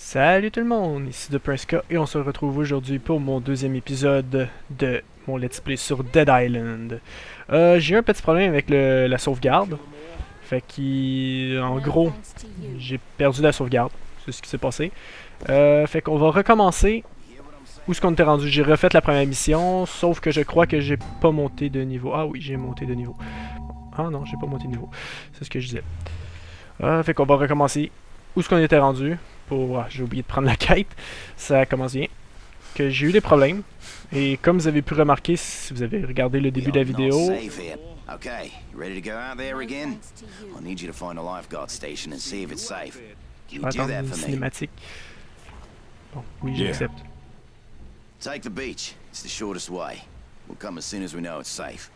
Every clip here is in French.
Salut tout le monde, ici The Prince et on se retrouve aujourd'hui pour mon deuxième épisode de mon let's play sur Dead Island. J'ai eu un petit problème avec la sauvegarde, fait qu'en gros, j'ai perdu la sauvegarde, c'est ce qui s'est passé. Fait qu'on va recommencer. Où est-ce qu'on était rendu? J'ai refait la première mission, sauf que je crois que j'ai pas monté de niveau. Ah oui, j'ai monté de niveau. Ah non, j'ai pas monté de niveau, c'est ce que je disais. Fait qu'on va recommencer. Où est-ce qu'on était rendu? J'ai oublié de prendre la quête. Ça commence bien. Que j'ai eu des problèmes. Et comme vous avez pu remarquer, si vous avez regardé le début de la vidéo... Okay, you ready to go out there again? I'll need you to find a lifeguard station and see if it's safe. Je Can vais you do attendre that une for me? cinématique. Bon, oui, j'accepte. Take the beach. It's the shortest way. We'll come as soon as we know it's safe.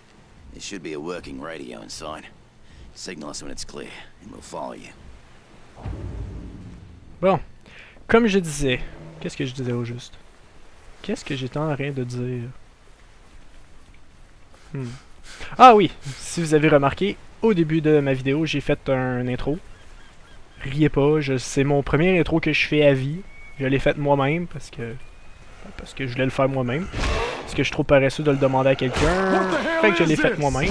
There should be a working radio inside. Signal us when it's clear, and we'll follow you. Bon, comme je disais... Qu'est-ce que je disais au juste? Qu'est-ce que j'étais en train de dire? Ah oui, si vous avez remarqué, au début de ma vidéo, j'ai fait un intro. Riez pas, c'est mon premier intro que je fais à vie. Je l'ai fait moi-même parce que je voulais le faire moi-même. Parce que je suis trop paresseux de le demander à quelqu'un. Fait que je l'ai fait moi-même.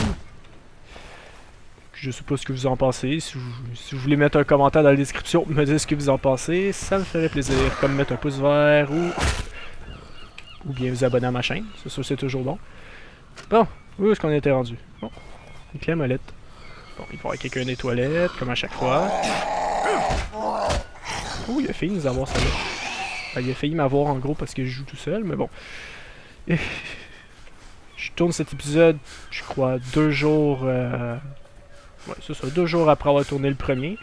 Je sais pas ce que vous en pensez. Si vous voulez mettre un commentaire dans la description, me dire ce que vous en pensez, ça me ferait plaisir. Comme mettre un pouce vert ou bien vous abonner à ma chaîne. C'est sûr, c'est toujours bon. Bon, où est-ce qu'on était rendu? Bon, une clé à molette. Bon, il va y avoir quelqu'un des toilettes, comme à chaque fois. Oh, il a failli nous avoir ça là. Enfin, il a failli m'avoir en gros parce que je joue tout seul, mais bon. Je tourne cet épisode, je crois, 2 jours... Ouais, c'est ça, 2 jours après avoir tourné le premier.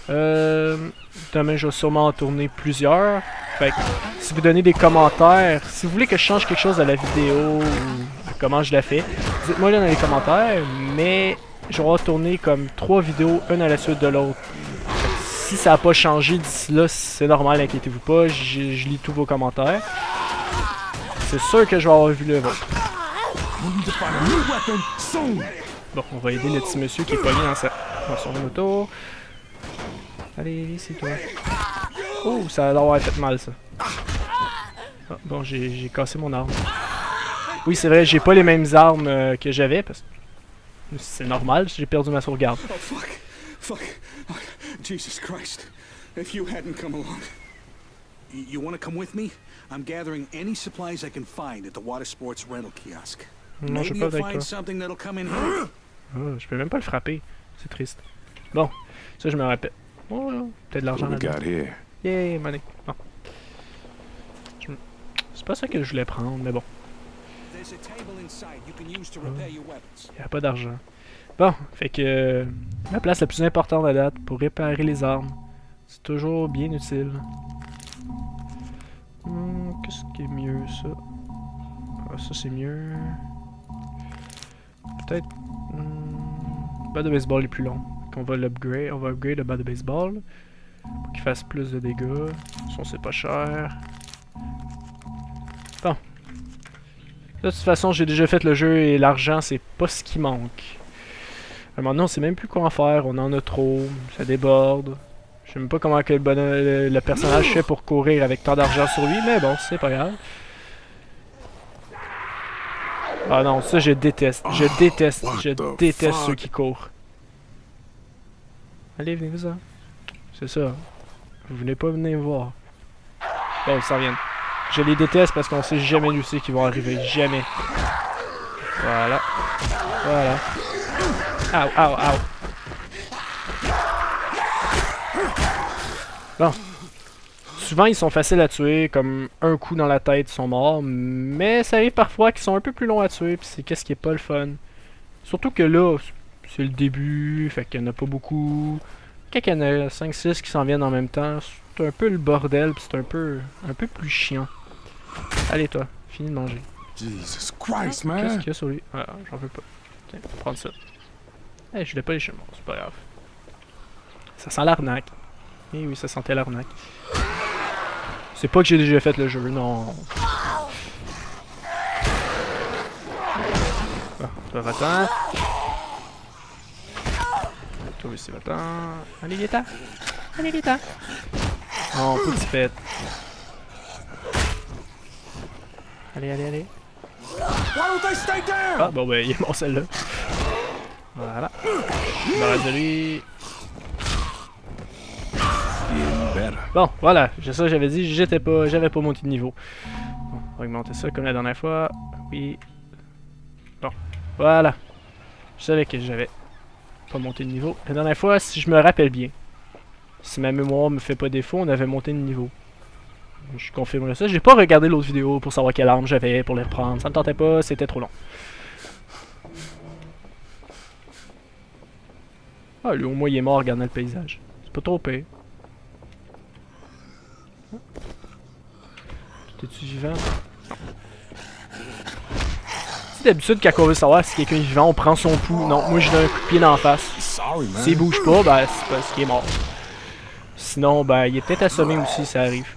Demain, je vais sûrement en tourner plusieurs. Fait que, si vous donnez des commentaires, si vous voulez que je change quelque chose à la vidéo, ou comment je la fais, dites-moi là dans les commentaires, mais je vais tourner comme 3 vidéos, une à la suite de l'autre. Si ça n'a pas changé d'ici là, c'est normal, inquiétez-vous pas, je lis tous vos commentaires. C'est sûr que je vais avoir vu le vôtre. Bon, on va aider le petit monsieur qui est pogné dans son moto. Allez, c'est toi. Oh, ça a l'air fait mal, ça. Ah, bon, j'ai cassé mon arme. Oui, c'est vrai, j'ai pas les mêmes armes que j'avais, parce que c'est normal, j'ai perdu ma sauvegarde. Oh, fuck. Oh, Jesus Christ. If you hadn't come along. You want to come with me? I'm gathering any supplies I can find at the water sports rental kiosk. Non, je Maybe peux pas you'll avec find toi. something that'll come in handy. Oh, je peux même pas le frapper. C'est triste. Bon, ça je me rappelle. Oh, peut-être de l'argent là-dedans. Yay, money. Bon. C'est pas ça que je voulais prendre, mais bon. There's a table inside you can use to repair your weapons. Il n'y a pas d'argent. Bon, fait que la place la plus importante à date pour réparer les armes. C'est toujours bien utile. Qu'est-ce qui est mieux, ça? Ah, ça c'est mieux. Peut-être... bat de baseball est plus long. On va l'upgrade. On va upgrade le bat de baseball. Pour qu'il fasse plus de dégâts. Sinon c'est pas cher. Bon. De toute façon, j'ai déjà fait le jeu et l'argent, c'est pas ce qui manque. Maintenant, on sait même plus quoi en faire. On en a trop. Ça déborde. Je sais même pas comment que le personnage fait pour courir avec tant d'argent sur lui, mais bon, c'est pas grave. Ah non, ça je déteste. Je déteste ceux qui courent. Allez, venez-vous-en. C'est ça. Vous venez pas venir me voir. Bon, ils s'en viennent. Je les déteste parce qu'on sait jamais d'où c'est qu'ils vont arriver. Jamais. Voilà. Voilà. Ow. Bon. Souvent, ils sont faciles à tuer, comme un coup dans la tête, ils sont morts, mais ça arrive parfois qu'ils sont un peu plus longs à tuer, puis c'est qu'est-ce qui est pas le fun. Surtout que là, c'est le début, fait qu'il y en a pas beaucoup. Quand il y en a 5-6 qui s'en viennent en même temps, c'est un peu le bordel, puis c'est un peu plus chiant. Allez toi, finis de manger. Jesus Christ, man! Qu'est-ce qu'il y a sur lui? Ah, j'en veux pas. Tiens, on va prendre ça. Eh, je l'ai pas léché, bon, c'est pas grave. Ça sent l'arnaque. Eh oui, ça sentait l'arnaque. C'est pas que j'ai déjà fait le jeu, non. Bon, toi va-t'en. Toi aussi va-t'en. Allez, viens-t'en. Allez, viens-t'en. Oh, petit pète. Allez, allez, allez. Ah, bon, ben, il est mort celle-là. Voilà. Barrage de lui. Bon, voilà. C'est ça que j'avais dit. J'avais pas monté de niveau. Bon, on va augmenter ça comme la dernière fois. Oui. Bon, voilà. Je savais que j'avais pas monté de niveau. La dernière fois, si je me rappelle bien, si ma mémoire me fait pas défaut, on avait monté de niveau. Je confirmerai ça. J'ai pas regardé l'autre vidéo pour savoir quelle arme j'avais pour les reprendre. Ça me tentait pas, c'était trop long. Ah, lui, au moins, il est mort en regardant le paysage. C'est pas trop pire. T'es-tu vivant? Non. C'est d'habitude, quand on veut savoir si quelqu'un est vivant, on prend son pouls. Non, moi, je donne un coup de pied dans la face. S'il bouge pas, ben, c'est parce qu'il est mort. Sinon, ben, il est peut-être assommé aussi, ça arrive.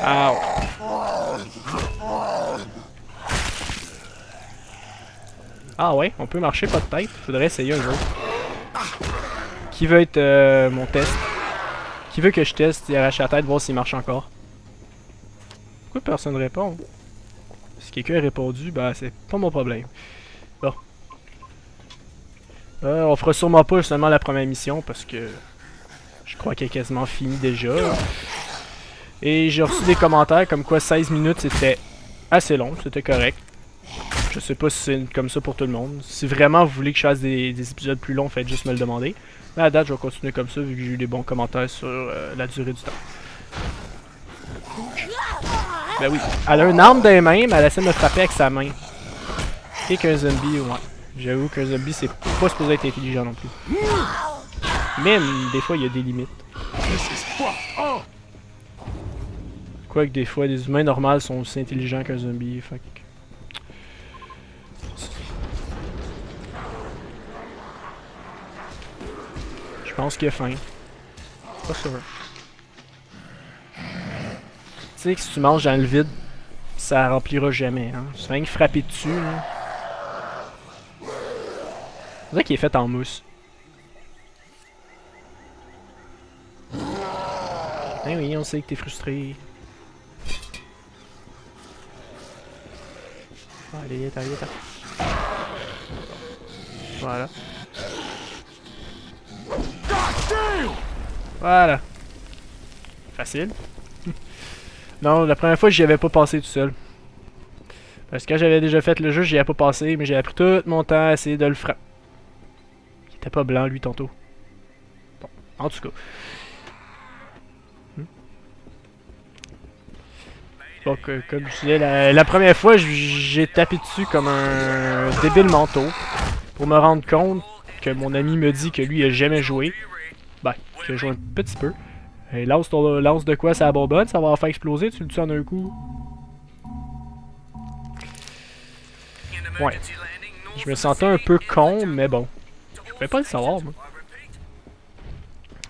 Ah ouais. Ah ouais, on peut marcher pas de tête. Faudrait essayer un jour. Qui veut être mon test? Qui veut que je teste et arrache la tête, voir s'il marche encore? Pourquoi personne répond? Si quelqu'un a répondu, bah c'est pas mon problème. Bon. On fera sûrement pas seulement la première mission parce que je crois qu'elle est quasiment finie déjà. Et j'ai reçu des commentaires comme quoi 16 minutes c'était assez long, c'était correct. Je sais pas si c'est comme ça pour tout le monde. Si vraiment vous voulez que je fasse des épisodes plus longs, faites juste me le demander. Mais à date, je vais continuer comme ça vu que j'ai eu des bons commentaires sur la durée du temps. Ben oui, elle a une arme dans les mains, mais elle essaie de me frapper avec sa main. Et qu'un zombie, ouais. J'avoue qu'un zombie, c'est pas supposé être intelligent non plus. Même, des fois, il y a des limites. Quoique des fois, des humains normaux sont aussi intelligents qu'un zombie, fait que... Je pense qu'il a faim. Pas sûr. Tu sais que si tu manges dans le vide, ça remplira jamais, hein. Tu fais rien que frapper dessus, là. C'est vrai qu'il est fait en mousse. Eh oui, on sait que t'es frustré. Allez, allez, allez. Voilà. Voilà. Facile. Non, la première fois, j'y avais pas passé tout seul. Parce que quand j'avais déjà fait le jeu, j'y avais pas passé, mais j'avais pris tout mon temps à essayer de le frapper. Il était pas blanc, lui, tantôt. Bon, en tout cas. Donc, comme je disais, la première fois, j'ai tapé dessus comme un débile manteau. Pour me rendre compte que mon ami me dit que lui, il a jamais joué. Ben, qu'il a joué un petit peu. Et lance de quoi ça bonbonne, ça va en faire exploser, tu le tues en un coup. Ouais. Je me sentais un peu con, mais bon. Je pouvais pas le savoir, moi.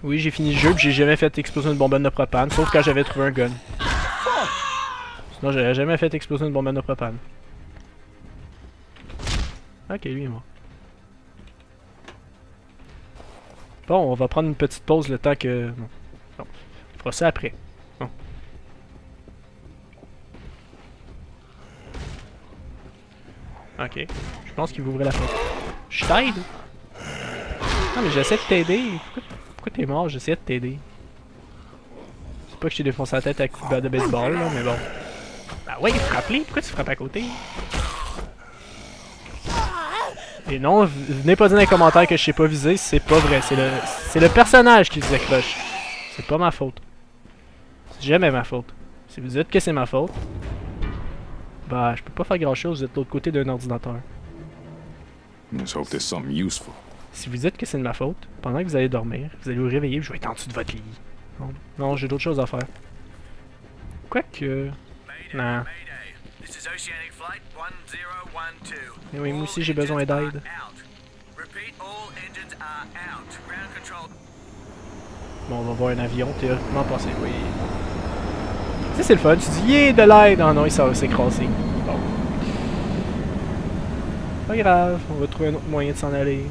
Oui, j'ai fini le jeu, puis j'ai jamais fait exploser une bonbonne de propane, sauf quand j'avais trouvé un gun. Sinon, j'avais jamais fait exploser une bonbonne de propane. Ok, lui est mort. Bon, on va prendre une petite pause le temps que... Non. On fera ça après. Bon. Ok. Je pense qu'il va ouvrir la porte. Je t'aide? Non, mais j'essaie de t'aider. Pourquoi t'es mort? J'essaie de t'aider. C'est pas que je t'ai défoncé la tête avec une balle de baseball, là, mais bon. Ah ouais, frappe-les. Pourquoi tu frappes à côté? Et non, venez pas dire dans les commentaires que je sais pas viser, c'est pas vrai. C'est le personnage qui vous accroche. C'est pas ma faute. C'est jamais ma faute. Si vous dites que c'est ma faute, bah je peux pas faire grand chose, vous êtes de l'autre côté d'un ordinateur. Let's hope there's something useful. Si vous dites que c'est de ma faute, pendant que vous allez dormir, vous allez vous réveiller et je vais être en dessous de votre lit. Non, non, j'ai d'autres choses à faire. Quoique... Non. Mais oui, moi aussi j'ai besoin d'aide. Bon, on va voir un avion théoriquement passer, oui. Tu sais, c'est le fun, tu dis yeah, de l'aide! Non, non, il s'est écrasé. Bon. Pas grave, on va trouver un autre moyen de s'en aller.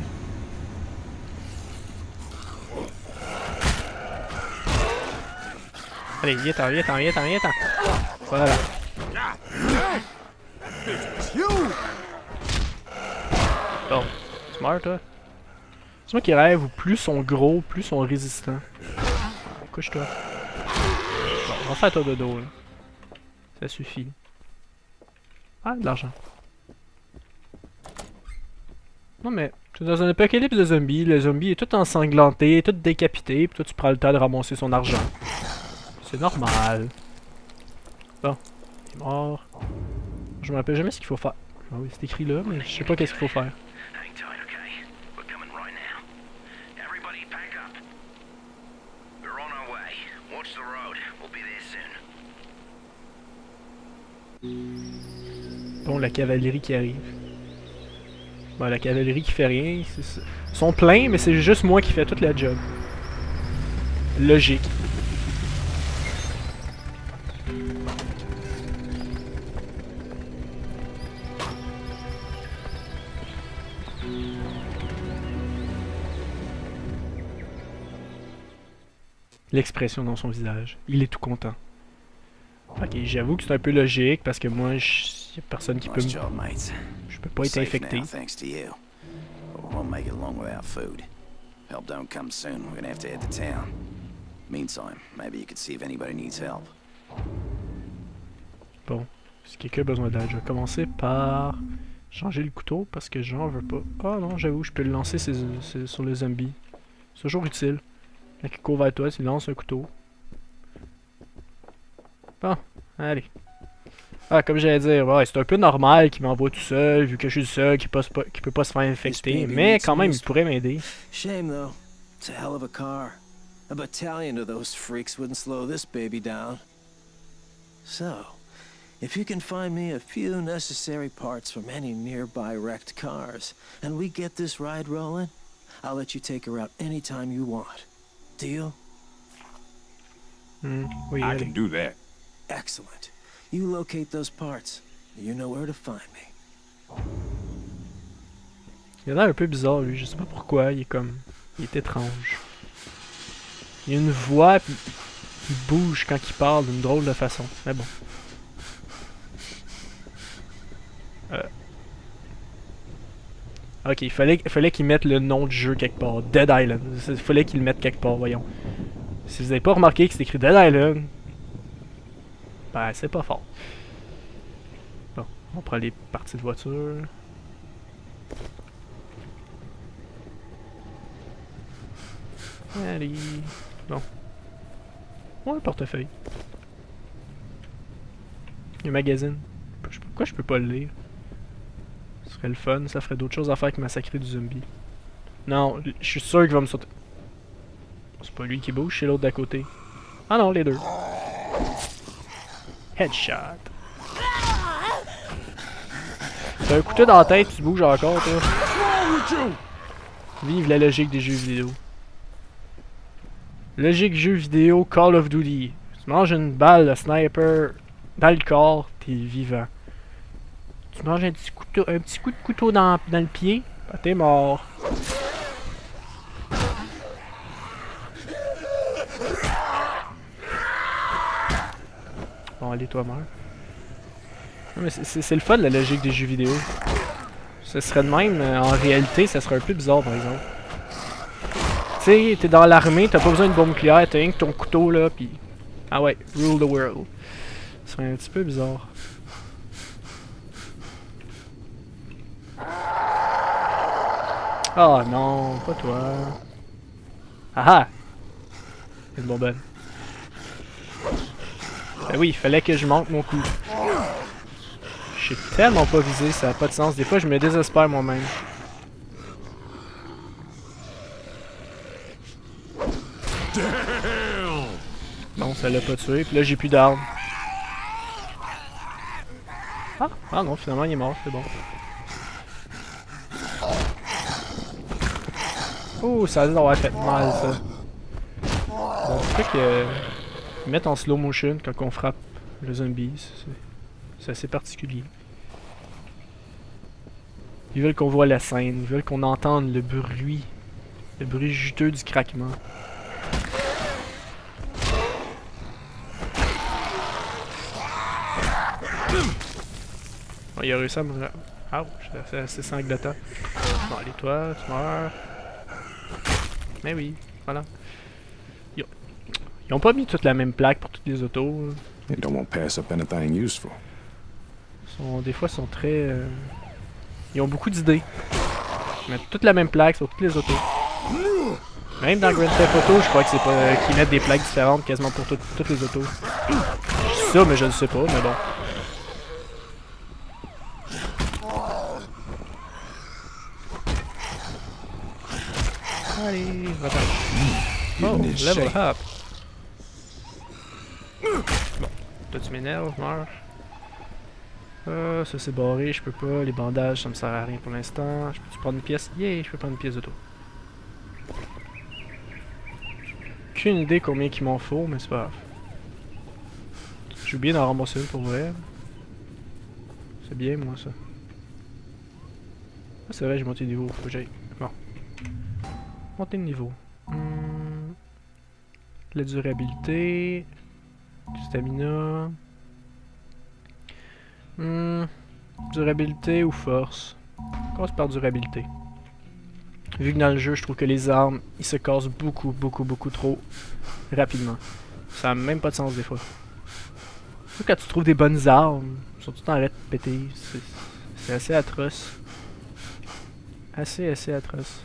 Allez, viens-t'en, viens-t'en, viens-t'en, viens-t'en. Voilà. Bon, smart, toi. C'est moi qui rêve où plus sont gros, plus sont résistants. Couche-toi. Bon, on va faire toi dodo, là. Ça suffit. Ah, de l'argent. Non mais, tu es dans un apocalypse de zombies, le zombie est tout ensanglanté, tout décapité, puis toi tu prends le temps de ramasser son argent. C'est normal. Bon, il est mort. Je me rappelle jamais ce qu'il faut faire. Ah oui, c'est écrit là, mais je sais pas qu'est-ce qu'il faut faire. Hang tight, okay? We're coming right now. Everybody pack up. We're on our way. Watch the road. We'll be there soon. Bon, la cavalerie qui arrive. Bon, la cavalerie qui fait rien. Ils sont pleins, mais c'est juste moi qui fais toute la job. Logique. L'expression dans son visage. Il est tout content. Ok, j'avoue que c'est un peu logique parce que moi, y a personne qui peut Nice me... job, mates. Je peux pas être Safe infecté. now, thanks to you. But we won't make it long without food. Help don't come soon. We're gonna have to head to town. Meantime, maybe you could see if anybody needs help. Bon, si quelqu'un a besoin d'aide, je vais commencer par changer le couteau parce que j'en veux pas. Ah non, j'avoue, je peux le lancer sur le zombie. C'est toujours utile. Quand il court vers toi, tu lances un couteau. Bon, allez. Ah, comme j'allais dire, ouais, c'est un peu normal qu'il m'envoie tout seul, vu que je suis le seul qui peut pas se faire infecter, mais quand même, il pourrait m'aider. Shame, though. It's a hell of a car. A battalion of those freaks wouldn't slow this baby down. So, if you can find me a few necessary parts from any nearby wrecked cars, and we get this ride rolling, I'll let you take her out anytime you want. Deal? Oui, I allez. can do that. Excellent. You locate those parts. You know where to find me. Il a l'air un peu bizarre, lui. Je sais pas pourquoi. Il est comme... Il est étrange. Il a une voix, puis il bouge quand il parle d'une drôle de façon. Mais bon. Ok, il fallait qu'il mette le nom du jeu quelque part. Dead Island. Il fallait qu'il le mette quelque part, voyons. Si vous avez pas remarqué que c'est écrit Dead Island, ben c'est pas fort. Bon, on prend les parties de voiture. Allez. Bon. Ouais, portefeuille. Un magazine. Pourquoi je peux pas le lire? Ce serait le fun, ça ferait d'autres choses à faire que massacrer du zombie. Non, je suis sûr qu'il va me sauter. C'est pas lui qui bouge, c'est l'autre d'à côté. Ah non, les deux. Headshot. T'as un couteau dans la tête, tu bouges encore, toi. Vive la logique des jeux vidéo. Logique jeu vidéo Call of Duty. Tu manges une balle de sniper dans le corps, t'es vivant. Tu manges un petit coup de couteau dans le pied, bah t'es mort. Bon, allez, toi, meurs. Non, mais c'est le fun, la logique des jeux vidéo. Ce serait de même, en réalité, ça serait un peu bizarre, par exemple. Tu sais, t'es dans l'armée, t'as pas besoin de bombe nucléaire, t'as rien que ton couteau, là, pis... Ah ouais, rule the world. Ce serait un petit peu bizarre. Oh non, pas toi. Ah ah! Une bonbonne. Ben oui, il fallait que je manque mon coup. Je suis tellement pas visé, ça a pas de sens. Des fois, je me désespère moi-même. Bon, ça l'a pas tué, puis là, j'ai plus d'armes. Ah non, finalement, il est mort, c'est bon. Oh, ça a l'air d'avoir fait mal, ça. Bon, c'est que... mettre en slow motion quand on frappe le zombie, c'est assez particulier. Ils veulent qu'on voit la scène, ils veulent qu'on entende le bruit juteux du craquement. il a réussi à me... Ouch, c'est assez sanglotant. Bon, allez, toi, tu meurs. Mais oui, voilà. Ils ont pas mis toute la même plaque pour toutes les autos. It don't want pass up anything useful. Des fois, ils sont très... Ils ont beaucoup d'idées. Ils mettent toute la même plaque sur toutes les autos. Même dans Grand Theft Auto, je crois que c'est pas qu'ils mettent des plaques différentes quasiment pour toutes les autos. Je dis ça, mais je ne sais pas, mais bon. Allez, va-t'en. Oh, level up. Bon, toi tu m'énerves, meurs. Ça c'est barré, je peux pas. Les bandages, ça me sert à rien pour l'instant. Je peux prendre une pièce? Yeah, je peux prendre une pièce d'auto. Aucune idée combien qu'il m'en faut, mais c'est pas grave. J'ai oublié d'en rembourser une pour vrai. C'est bien, moi, ça. Ah, c'est vrai, j'ai monté de niveau. Faut que j'aille. Bon. Monter de niveau. La durabilité. Stamina. Durabilité ou force? On commence par durabilité. Vu que dans le jeu, je trouve que les armes, ils se cassent beaucoup trop rapidement. Ça a même pas de sens des fois. Surtout quand tu trouves des bonnes armes, ils sont tout le temps arrêtés de péter. C'est assez atroce. Assez atroce.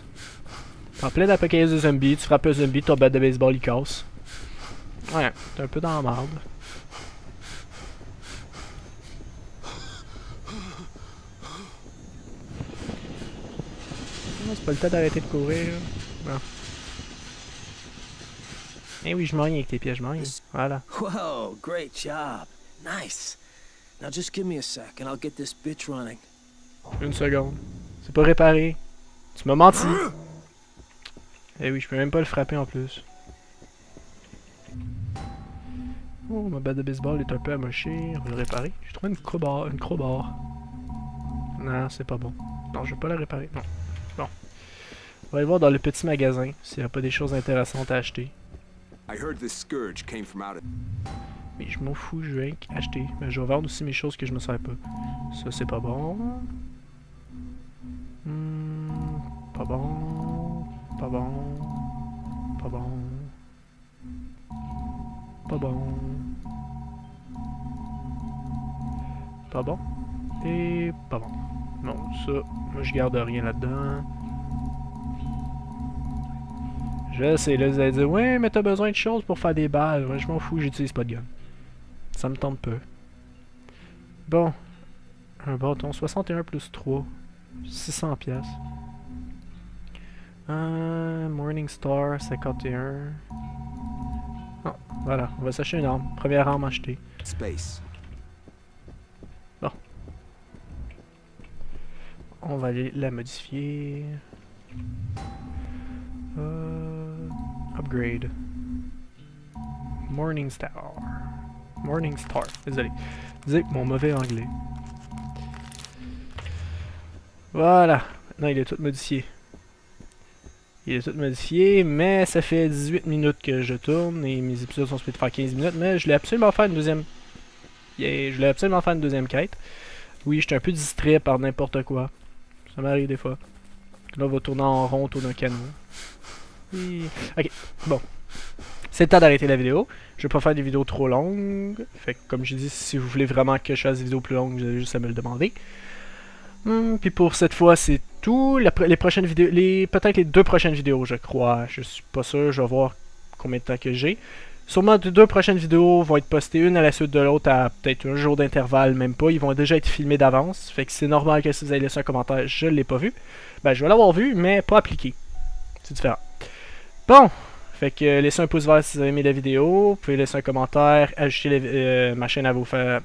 En plein d'apocalypse de zombies, tu frappes un zombie, ton bat de baseball il casse. Ouais, t'es un peu dans la merde. C'est pas le temps d'arrêter de courir. Non. Eh oui, je m'en avec tes pieds, je m'en. Voilà. Whoa, great job. Nice. Now just give me a sec and I'll get this bitch running. Une seconde. C'est pas réparé. Tu m'as menti. Eh oui, je peux même pas le frapper en plus. Oh, ma batte de baseball est un peu amochée. On va le réparer. J'ai trouvé une crowbar. Non, c'est pas bon. Non, je vais pas la réparer. Non. Bon. On va aller voir dans le petit magasin s'il n'y a pas des choses intéressantes à acheter. I heard this scourge came from out of... Mais je m'en fous, je vais acheter. Mais je vais vendre aussi mes choses que je me sers pas. Ça, c'est pas bon. Pas bon. Pas bon. Pas bon. Pas bon. Pas bon. Et pas bon. Non, ça, moi je garde rien là-dedans. Je sais, là, vous allez dire, ouais, mais t'as besoin de choses pour faire des balles. Ouais, je m'en fous, j'utilise pas de gun. Ça me tente peu. Bon. Un bâton, 61 plus 3. 600 pièces. Morningstar, 51. Oh, voilà, on va s'acheter une arme. Première arme achetée. space. Bon. On va aller la modifier. Upgrade. Morningstar. Morningstar. Désolé. Désolé, mon mauvais anglais. Voilà. Maintenant, il est tout modifié. Il est tout modifié, mais ça fait 18 minutes que je tourne et mes épisodes sont supposés faire 15 minutes, mais je voulais absolument faire une deuxième... Je voulais absolument faire une deuxième quête. Oui, j'étais un peu distrait par n'importe quoi. Ça m'arrive des fois. Là, on va tourner en rond autour d'un canot. Oui. Ok, bon. C'est le temps d'arrêter la vidéo. Je vais pas faire des vidéos trop longues. Fait que, comme je dis, si vous voulez vraiment que je fasse des vidéos plus longues, vous avez juste à me le demander. Puis pour cette fois, c'est tout. Les prochaines vidéos, peut-être les 2 prochaines vidéos, je crois. Je suis pas sûr, je vais voir combien de temps que j'ai. Sûrement les 2 prochaines vidéos vont être postées une à la suite de l'autre à peut-être un jour d'intervalle, même pas. Ils vont déjà être filmés d'avance. Fait que c'est normal que si vous avez laissé un commentaire, je l'ai pas vu. Ben, je vais l'avoir vu, mais pas appliqué. C'est différent. Bon. Fait que laissez un pouce vert si vous avez aimé la vidéo. Vous pouvez laisser un commentaire, ajouter ma chaîne à vous faire...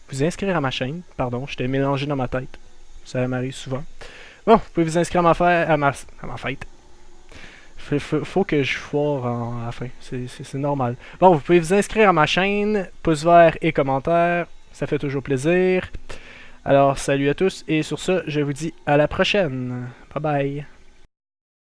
Vous inscrire à ma chaîne. Pardon, j'étais mélangé dans ma tête. Ça m'arrive souvent. Bon, vous pouvez vous inscrire à ma fête. Faut que je foire à la fin. C'est normal. Bon, vous pouvez vous inscrire à ma chaîne. Pouce vert et commentaire. Ça fait toujours plaisir. Alors, salut à tous. Et sur ce, je vous dis à la prochaine. Bye bye.